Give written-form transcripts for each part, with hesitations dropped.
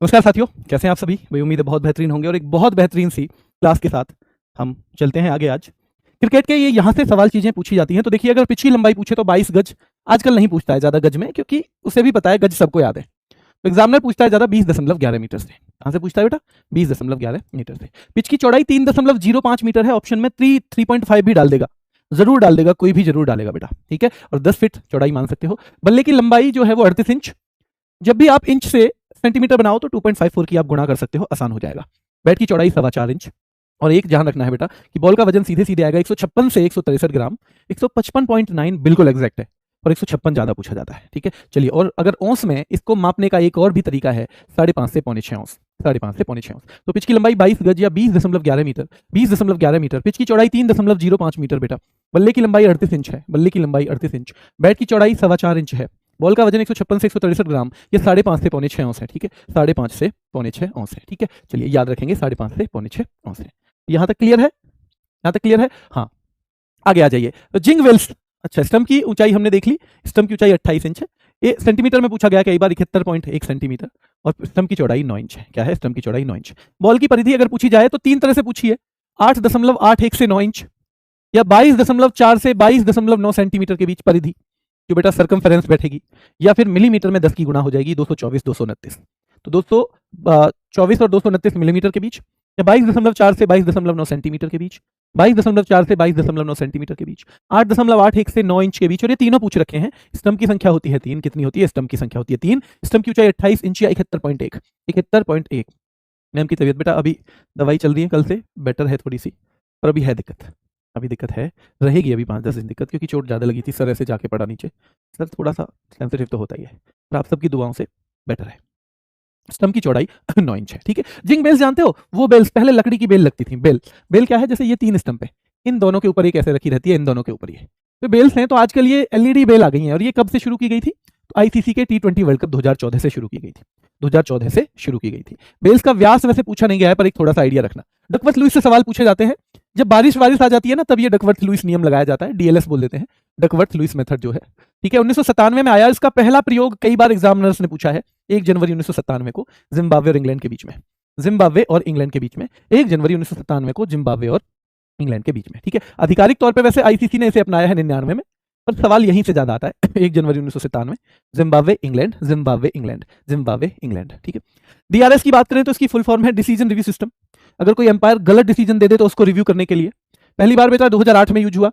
नमस्कार साथियों, कैसे हैं आप सभी। भाई उम्मीद है बहुत बेहतरीन होंगे और एक बहुत बेहतरीन सी क्लास के साथ हम चलते हैं आगे। आज क्रिकेट के ये यहाँ से सवाल चीज़ें पूछी जाती हैं। तो देखिए, अगर पिच की लंबाई पूछे तो 22 गज आजकल नहीं पूछता है ज़्यादा गज में, क्योंकि उसे भी पता है गज सबको याद है। तो एग्जामिनर पूछता है ज़्यादा 20.11 मीटर से। कहाँ से पूछता है बेटा? 20.11 मीटर से। पिच की चौड़ाई 3.05 मीटर है। ऑप्शन में 3.5 भी डाल देगा, जरूर डाल देगा, कोई भी जरूर डालेगा बेटा, ठीक है। और 10 फीट चौड़ाई मान सकते हो। बल्ले की लंबाई जो है वो 38 इंच। जब भी आप इंच से सेंटीमीटर बनाओ तो 2.54 की आप गुणा कर सकते हो, आसान हो जाएगा। बैट की चौड़ाई 4.25 इंच। और एक ध्यान रखना है बेटा कि बॉल का वजन सीधे सीधे आएगा 156 से 163 ग्राम। 155.9 बिल्कुल एग्जैक्ट है, और 156 ज्यादा पूछा जाता है, ठीक है। चलिए, और अगर औंस में इसको मापने का एक और भी तरीका है, 5.5 से 6.25 औंस। 5.5 से 6.25 औंस। तो पिच की लंबाई 22 गज या 20.11 मीटर। 20.11 मीटर। पिच की चौड़ाई 3.05 मीटर बेटा। बल्ले की लंबाई 38 इंच है। बल्ले की लंबाई 38 इंच। बैट की चौड़ाई 4.25 इंच है। बॉल का वजन 156 से 163 ग्राम। ये 5.5 से 6.25 औंस है, ठीक है। 5.5 से 6.25 औंस है, ठीक है। चलिए, याद रखेंगे 5.5 से 6.25 औंस है। यहां तक क्लियर है? यहां तक क्लियर है? हाँ, आगे आ जाइए। तो जिंग वेल्स, अच्छा, स्टंप की ऊंचाई हमने देख ली। स्टंप की ऊंचाई 28 इंच है। ये सेंटीमीटर में पूछा गया कई बार, 71.1 सेंटीमीटर। और स्टंप की चौड़ाई 9 इंच है। क्या है? स्टंप की चौड़ाई 9 इंच। बॉल की परिधि अगर पूछी जाए तो 3 तरह से पूछी है। 8.81 से 9 इंच, या 22.4 से 22.9 सेंटीमीटर के बीच परिधि, जो बेटा सरकमफेरेंस बैठेगी, या फिर मिलीमीटर में 10 की गुणा हो जाएगी, 224 229। तो 224 और 229 मिलीमीटर के बीच, या 22.4 से 22.9 सेंटीमीटर के बीच, 22.4 से 22.9 सेंटीमीटर के बीच, 8.81 से 9 इंच के बीच। और ये तीनों पूछ रखे हैं। स्टंप की संख्या होती है 3। कितनी होती है? स्टंप की संख्या होती है 3। स्टंप की ऊंचाई 28 इंच या 71.1। 71.1। मैम की तबीयत बेटा, अभी दवाई चल रही है, कल से बेटर है थोड़ी सी, पर अभी है दिक्कत। अभी दिक्कत है, रहेगी अभी 5-10 दिन दिक्कत, क्योंकि चोट ज़्यादा लगी थी, सर ऐसे जाके पड़ा नीचे। सर थोड़ा सा सेंसिटिव तो होता ही है, पर आप सबकी दुआओं से बेटर है। स्टंप की चौड़ाई 9 इंच है, ठीक है। जिंग बेल्स जानते हो? वो बेल्स, पहले लकड़ी की बेल लगती थी। बेल क्या है? जैसे ये 3 स्टंप है, इन दोनों के ऊपर एक ऐसे रखी रहती है, इन दोनों के ऊपर ये तो बेल्स हैं। तो आजकल ये एलईडी बेल आ गई हैं। और ये कब से शुरू की गई थी? तो आईसीसी के T20 वर्ल्ड कप 2014 से शुरू की गई थी। 2014 से शुरू की गई थी। बेल्स का व्यास वैसे पूछा नहीं गया है, पर एक थोड़ा सा आइडिया रखना। डकवर्थ लुईस से सवाल पूछे जाते हैं। जब बारिश आ जाती है ना, तब ये डकवर्थ लुईस नियम लगाया जाता है। डीएलएस बोल देते हैं, डकवर्थ लुईस मेथड जो है, ठीक है। 1997 में आया इसका पहला प्रयोग। कई बार एग्जामिनर्स ने पूछा है। 1 जनवरी 1997 को जिम्बाब्वे और इंग्लैंड के बीच में, जिम्बाब्वे और इंग्लैंड के बीच में, 1 जनवरी 1997 को जिम्बाब्वे और इंग्लैंड के बीच में, ठीक है। आधिकारिक तौर पे वैसे आईसीसी ने इसे अपनाया है 99 में, पर सवाल यहीं से ज्यादा आता है। 1 जनवरी 1997, Zimbabwe England, Zimbabwe England, Zimbabwe England, ठीक है। डीआरएस की बात करें तो इसकी फुल फॉर्म है डिसीजन रिव्यू सिस्टम। अगर कोई एम्पायर गलत डिसीजन दे दे तो उसको रिव्यू करने के लिए पहली बार बेटा 2008 में यूज हुआ।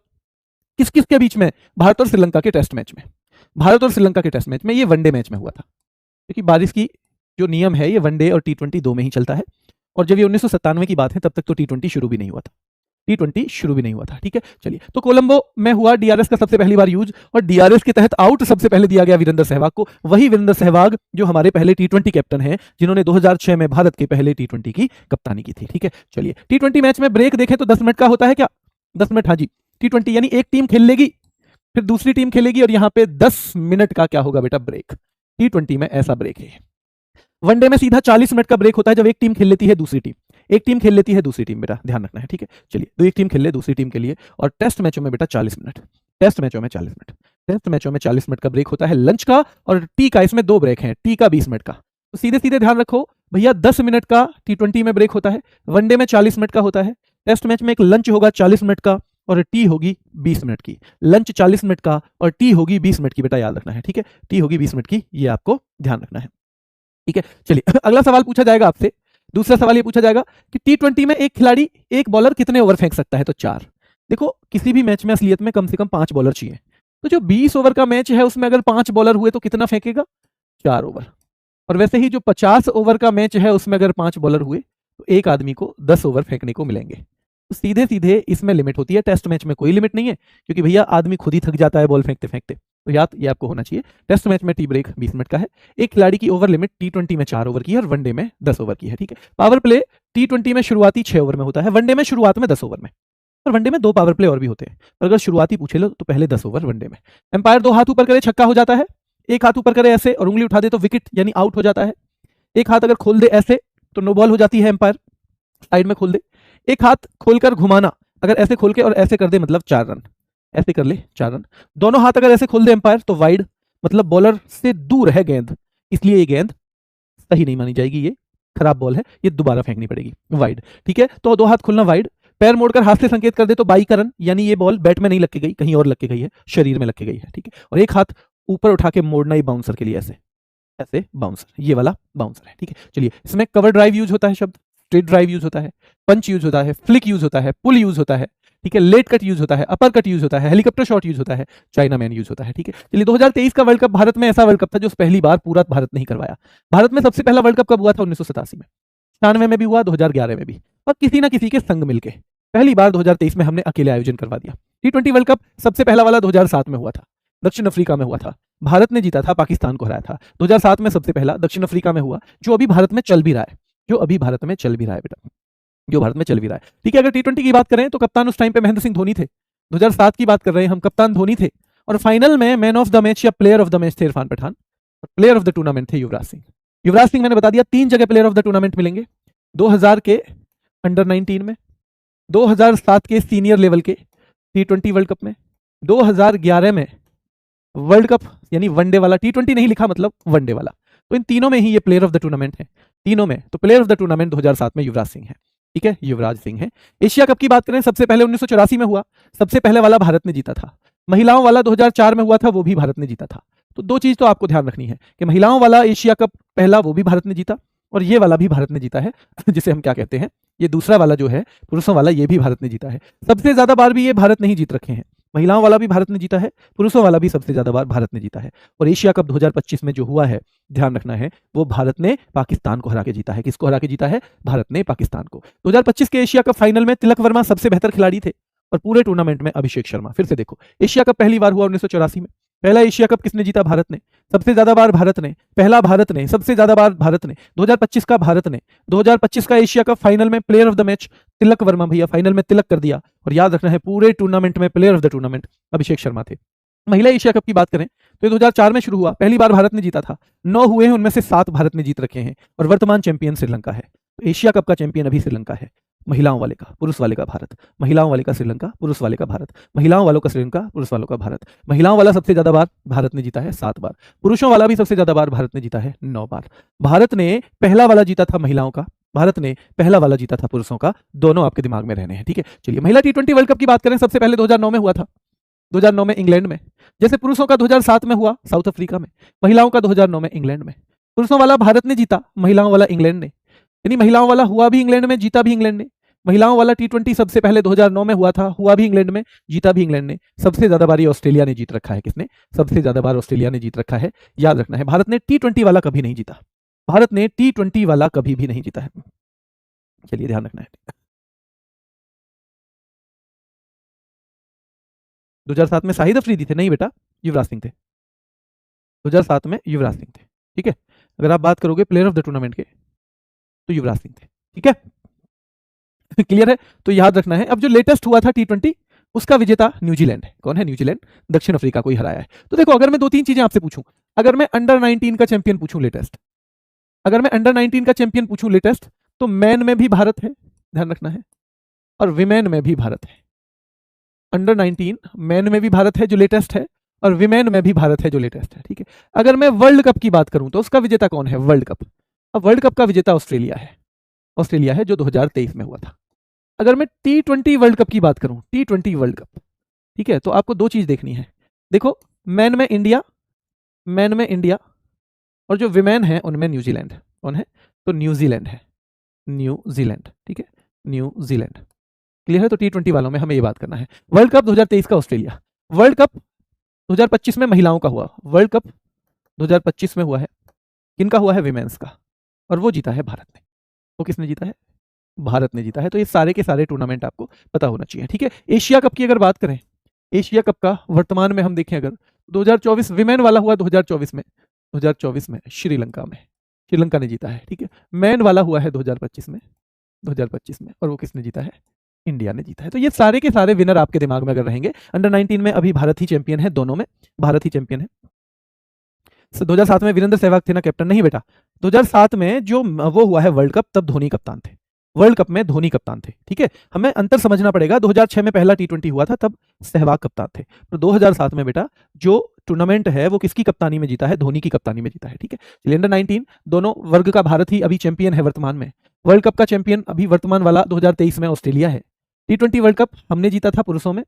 किस किस के बीच में? भारत और श्रीलंका के टेस्ट मैच में। भारत और श्रीलंका के टेस्ट मैच में, ये वनडे मैच में हुआ था, क्योंकि बारिश की जो नियम है ये वनडे और T20 दो में ही चलता है। और जब ये 1997 की बात है, तब तक तो T20 शुरू भी नहीं हुआ था। T20 शुरू भी नहीं हुआ था, ठीक है। चलिए, तो कोलंबो में हुआ डीआरएस का सबसे पहली बार यूज, और डीआरएस के तहत आउट सबसे पहले दिया गया वीरेंद्र सहवाग को। वही वीरेंद्र सहवाग जो हमारे पहले T20 कैप्टन हैं, जिन्होंने 2006 में भारत के पहले T20 की कप्तानी की थी, ठीक है। चलिए, T20 मैच में ब्रेक देखें तो 10 मिनट का होता है क्या? 10 मिनट, हाँ जी। T20 यानी एक टीम खेल लेगी, फिर दूसरी टीम खेलेगी, और यहां पे 10 मिनट का क्या होगा बेटा? ब्रेक। T20 में ऐसा ब्रेक है। वनडे में सीधा 40 मिनट का ब्रेक होता है, जब एक टीम खेल लेती है दूसरी टीम, एक टीम खेल लेती है दूसरी टीम, बेटा ध्यान रखना है, ठीक है। चलिए, तो एक टीम खेल ले दूसरी टीम के लिए। और टेस्ट मैचों में बेटा 40 मिनट, टेस्ट मैचों में 40 मिनट, टेस्ट मैचों में 40 मिनट का ब्रेक होता है लंच का, और टी का। इसमें 2 ब्रेक हैं, टी का 20 मिनट का। तो सीधे सीधे ध्यान रखो भैया, 10 मिनट का T20 में ब्रेक होता है, वनडे में 40 मिनट का होता है, टेस्ट मैच में एक लंच होगा 40 मिनट का, और टी होगी 20 मिनट की। लंच 40 मिनट का और टी होगी 20 मिनट की, बेटा याद रखना है, ठीक है। टी होगी 20 मिनट की, ये आपको ध्यान रखना है, ठीक है। चलिए, अगला सवाल पूछा जाएगा आपसे। दूसरा सवाल ये पूछा जाएगा कि T20 में एक खिलाड़ी, एक बॉलर कितने ओवर फेंक सकता है? तो 4। देखो, किसी भी मैच में असलियत में कम से कम 5 बॉलर चाहिए। तो जो 20 ओवर का मैच है, उसमें अगर 5 बॉलर हुए तो कितना फेंकेगा? 4 ओवर। और वैसे ही जो 50 ओवर का मैच है, उसमें अगर 5 बॉलर हुए तो एक आदमी को 10 ओवर फेंकने को मिलेंगे। तो सीधे सीधे इसमें लिमिट होती है। टेस्ट मैच में कोई लिमिट नहीं है, क्योंकि भैया आदमी खुद ही थक जाता है बॉल फेंकते फेंकते। तो याद ये आपको होना चाहिए। टेस्ट मैच में टी ब्रेक 20 मिनट का है। एक खिलाड़ी की ओवर लिमिट T20 में 4 ओवर की है, और वनडे में 10 ओवर की है, ठीक है। पावर प्ले T20 में शुरुआती 6 ओवर में होता है, वनडे में शुरुआत में 10 ओवर में। और वनडे में 2 पावर प्ले और भी होते हैं, पर अगर शुरुआती पूछे लो तो पहले 10 ओवर वनडे में। एम्पायर 2 हाथ ऊपर करे, छक्का हो जाता है। एक हाथ ऊपर करे ऐसे और उंगली उठा दे तो विकेट यानी आउट हो जाता है। एक हाथ अगर खोल दे ऐसे तो नो बॉल हो जाती है। एम्पायर साइड में खोल दे। एक हाथ खोलकर घुमाना, अगर ऐसे खोल के और ऐसे कर दे मतलब 4 रन, ऐसे कर ले 4 रन। दोनों हाथ अगर ऐसे खोल दे एम्पायर तो वाइड, मतलब बॉलर से दूर है गेंद, इसलिए ये गेंद सही नहीं मानी जाएगी, ये खराब बॉल है, ये दोबारा फेंकनी पड़ेगी वाइड। ठीक है, तो दो हाथ खुलना वाइड, पैर मोड़कर हाथ से संकेत कर दे तो बाई करन, यानी ये बॉल बैट में नहीं लग के गई, कहीं और लग के गई है, शरीर में लग के गई है। ठीक है, और एक हाथ ऊपर उठा के मोड़ना ही बाउंसर के लिए, ऐसे ऐसे बाउंसर, ये वाला बाउंसर है। ठीक है, चलिए इसमें कवर ड्राइव यूज होता है शब्द, स्ट्रेट ड्राइव यूज होता है, पंच यूज होता है, फ्लिक यूज होता है, पुल यूज होता है। ठीक है, लेट कट यूज होता है, अपर कट यूज होता है, हेलीकॉप्टर शॉट यूज होता है, चाइना मैन यूज होता है। ठीक है, चलिए 2023 का वर्ल्ड कप भारत में ऐसा वर्ल्ड कप था जो पहली बार पूरा भारत नहीं करवाया। भारत में सबसे पहला वर्ल्ड कप कब हुआ था? 1987 में, 96 में भी हुआ, 2011 में भी, और किसी ना किसी के संग मिलके पहली बार 2023 में हमने अकेले आयोजन करवा दिया। T20 वर्ल्ड कप सबसे पहला वाला 2007 में हुआ था, दक्षिण अफ्रीका में हुआ था, भारत ने जीता था, पाकिस्तान को हराया था। 2007 में सबसे पहला दक्षिण अफ्रीका में हुआ, जो अभी भारत में चल भी रहा है, जो अभी भारत में चल भी रहा है बेटा, जो भारत में चल भी रहा है। ठीक है, अगर T20 की बात करें तो कप्तान उस टाइम पे महेंद्र सिंह धोनी थे, 2007 की बात कर रहे हैं हम, कप्तान धोनी थे, और फाइनल में मैन ऑफ द मैच या प्लेयर ऑफ द मैच थे इरफान पठान, और प्लेयर ऑफ द टूर्नामेंट थे युवराज सिंह। युवराज सिंह मैंने बता दिया 3 जगह प्लेयर ऑफ द टूर्नामेंट मिलेंगे, 2000 के अंडर 19 में, 2007 के सीनियर लेवल के T20 वर्ल्ड कप में, 2011 में वर्ल्ड कप यानी वनडे वाला, T20 नहीं लिखा मतलब वनडे वाला, तो इन तीनों में ही ये प्लेयर ऑफ द टूर्नामेंट है, तीनों में। तो प्लेयर ऑफ द टूर्नामेंट 2007 में युवराज सिंह है। ठीक है, युवराज सिंह है। एशिया कप की बात करें, सबसे पहले 1984 में हुआ, सबसे पहले वाला भारत ने जीता था। महिलाओं वाला 2004 में हुआ था, वो भी भारत ने जीता था। तो दो चीज तो आपको ध्यान रखनी है कि महिलाओं वाला एशिया कप पहला वो भी भारत ने जीता, और ये वाला भी भारत ने जीता है जिसे हम क्या कहते हैं, ये दूसरा वाला जो है पुरुषों वाला, ये भी भारत ने जीता है। सबसे ज्यादा बार भी ये भारत नहीं जीत रखे हैं, महिलाओं वाला भी भारत ने जीता है, पुरुषों वाला भी सबसे ज्यादा बार भारत ने जीता है। और एशिया कप 2025 में जो हुआ है, ध्यान रखना है, वो भारत ने पाकिस्तान को हरा के जीता है। किसको हरा के जीता है? भारत ने पाकिस्तान को। 2025 के एशिया कप फाइनल में तिलक वर्मा सबसे बेहतर खिलाड़ी थे, और पूरे टूर्नामेंट में अभिषेक शर्मा। फिर से देखो, एशिया कप पहली बार हुआ 1984 में, पहला एशिया कप किसने जीता? भारत ने, सबसे ज्यादा बार भारत ने, पहला भारत ने, सबसे ज्यादा बार भारत ने। 2025 का भारत ने, 2025 का एशिया कप फाइनल में player of the match Tilak Varma भैया, फाइनल में तिलक कर दिया। और याद रखना है, पूरे टूर्नामेंट में player of the tournament Abhishek Sharma थे। महिला एशिया कप की बात करें तो ये 2004 में शुरू हुआ, पहली बार भारत ने जीता था, 9 हुए हैं, उनमें से 7 भारत ने जीत रखे हैं, और वर्तमान चैंपियन श्रीलंका है। तो एशिया कप का चैंपियन अभी श्रीलंका है, महिलाओं वाले का, पुरुष वाले का भारत, महिलाओं वाले का श्रीलंका, पुरुष वाले का भारत, महिलाओं वालों का श्रीलंका, पुरुष वालों का भारत। महिलाओं वाला सबसे ज्यादा बार भारत ने जीता है, 7 बार। पुरुषों वाला भी सबसे ज्यादा बार भारत ने जीता है, 9 बार। भारत ने पहला वाला जीता था महिलाओं का, भारत ने पहला वाला जीता था पुरुषों का, दोनों आपके दिमाग में रहने हैं। ठीक है, चलिए महिला T20 वर्ल्ड कप की बात करें, सबसे पहले 2009 में हुआ था, 2009 में इंग्लैंड में। जैसे पुरुषों का 2007 में हुआ साउथ अफ्रीका में, महिलाओं का 2009 में इंग्लैंड में। पुरुषों वाला भारत ने जीता, महिलाओं वाला इंग्लैंड ने, यानी महिलाओं वाला हुआ भी इंग्लैंड में, जीता भी इंग्लैंड ने। महिलाओं वाला T20 सबसे पहले 2009 में हुआ था, हुआ भी इंग्लैंड में, जीता भी इंग्लैंड ने। सबसे ज्यादा बार ऑस्ट्रेलिया ने जीत रखा है। किसने? सबसे ज्यादा बार ऑस्ट्रेलिया ने जीत रखा है, याद रखना है। भारत ने T20 वाला कभी नहीं जीता, भारत ने T20 वाला कभी भी नहीं जीता है, चलिए ध्यान रखना है। 2007 में शाहिद अफरीदी थे? नहीं बेटा, युवराज सिंह थे, 2007 में युवराज सिंह थे। ठीक है, अगर आप बात करोगे प्लेयर ऑफ द टूर्नामेंट के तो युवराज सिंह थे। ठीक है, क्लियर है? तो याद रखना है। अब जो लेटेस्ट हुआ था T20, उसका विजेता न्यूजीलैंड है। कौन है? न्यूजीलैंड, दक्षिण अफ्रीका को ही हराया है। तो देखो, अगर मैं 2-3 चीजें आपसे पूछूं, अगर मैं अंडर 19 का चैंपियन पूछूं लेटेस्ट, अगर मैं अंडर 19 का चैंपियन पूछूं लेटेस्ट, तो मैन में भी भारत है, ध्यान रखना है, और विमेन में भी भारत है। अंडर 19 मैन में भी भारत है जो लेटेस्ट है, और विमेन में भी भारत है जो लेटेस्ट है। ठीक है, अगर मैं वर्ल्ड कप की बात करूं तो उसका विजेता कौन है? World cup. अब वर्ल्ड कप का विजेता ऑस्ट्रेलिया है, ऑस्ट्रेलिया है, जो 2023 में हुआ था। अगर मैं T20 वर्ल्ड कप की बात करूं, T20 वर्ल्ड कप, ठीक है, तो आपको 2 चीज देखनी है। देखो, मैन में इंडिया, मैन में इंडिया, और जो विमेन है उनमें न्यूजीलैंड। कौन है? तो न्यूजीलैंड है, न्यूजीलैंड। ठीक है, न्यूजीलैंड। क्लियर है? तो T20 वालों में हमें ये बात करना है। वर्ल्ड कप 2023 का ऑस्ट्रेलिया। वर्ल्ड कप 2025 में महिलाओं का हुआ, वर्ल्ड कप 2025 में हुआ है, किनका हुआ है? विमेंस का, और वो जीता है भारत ने। वो किसने जीता है? भारत ने जीता है। तो ये सारे के सारे टूर्नामेंट आपको पता होना चाहिए। ठीक है, एशिया कप की अगर बात करें, एशिया कप का वर्तमान में हम देखें अगर, 2024 विमेन वाला हुआ 2024 में, 2024 में श्रीलंका में, श्रीलंका ने जीता है। ठीक है, मैन वाला हुआ है 2025 में, 2025 में, और वो किसने जीता है? इंडिया ने जीता है। तो ये सारे के सारे विनर आपके दिमाग में अगर रहेंगे। अंडर 19 में अभी भारत ही चैंपियन है, दोनों में भारत ही चैंपियन है। 2007 में वीरेंद्र सहवाग थे ना कैप्टन? नहीं बेटा, 2007 में जो वो हुआ है वर्ल्ड कप, तब धोनी कप्तान थे, वर्ल्ड कप में धोनी कप्तान थे। ठीक है, हमें अंतर समझना पड़ेगा। 2006 में पहला T20 हुआ था, तब सहवाग कप्तान थे। तो 2007 में बेटा जो टूर्नामेंट है वो किसकी कप्तानी में जीता है? धोनी की कप्तानी में जीता है। ठीक है, चलिए अंडर 19 दोनों वर्ग का भारत ही अभी चैंपियन है वर्तमान में। वर्ल्ड कप का चैंपियन अभी वर्तमान वाला 2023 में ऑस्ट्रेलिया है। T20 वर्ल्ड कप हमने जीता था पुरुषों में,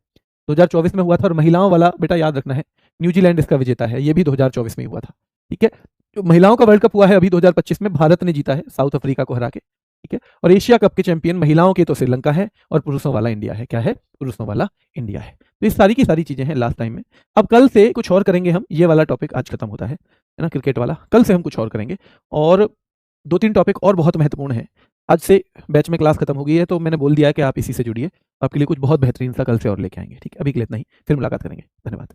2024 में हुआ था, और महिलाओं वाला बेटा याद रखना है, न्यूजीलैंड इसका विजेता है, ये भी 2024 में ही हुआ था। ठीक है, जो महिलाओं का वर्ल्ड कप हुआ है अभी 2025 में, भारत ने जीता है साउथ अफ्रीका को हरा के। ठीक है, और एशिया कप के चैंपियन महिलाओं के तो श्रीलंका है और पुरुषों वाला इंडिया है। क्या है? पुरुषों वाला इंडिया है। तो ये सारी की सारी चीजें हैं लास्ट टाइम में। अब कल से कुछ और करेंगे हम, ये वाला टॉपिक आज खत्म होता है ना, क्रिकेट वाला। कल से हम कुछ और करेंगे, और 2-3 टॉपिक और बहुत महत्वपूर्ण है। आज से बैच में क्लास खत्म हो गई है, तो मैंने बोल दिया है कि आप इसी से जुड़िए, आपके लिए कुछ बहुत बेहतरीन सा कल से और लेके आएंगे। ठीक है, अभी के लिए इतना ही, फिर मुलाकात करेंगे। धन्यवाद।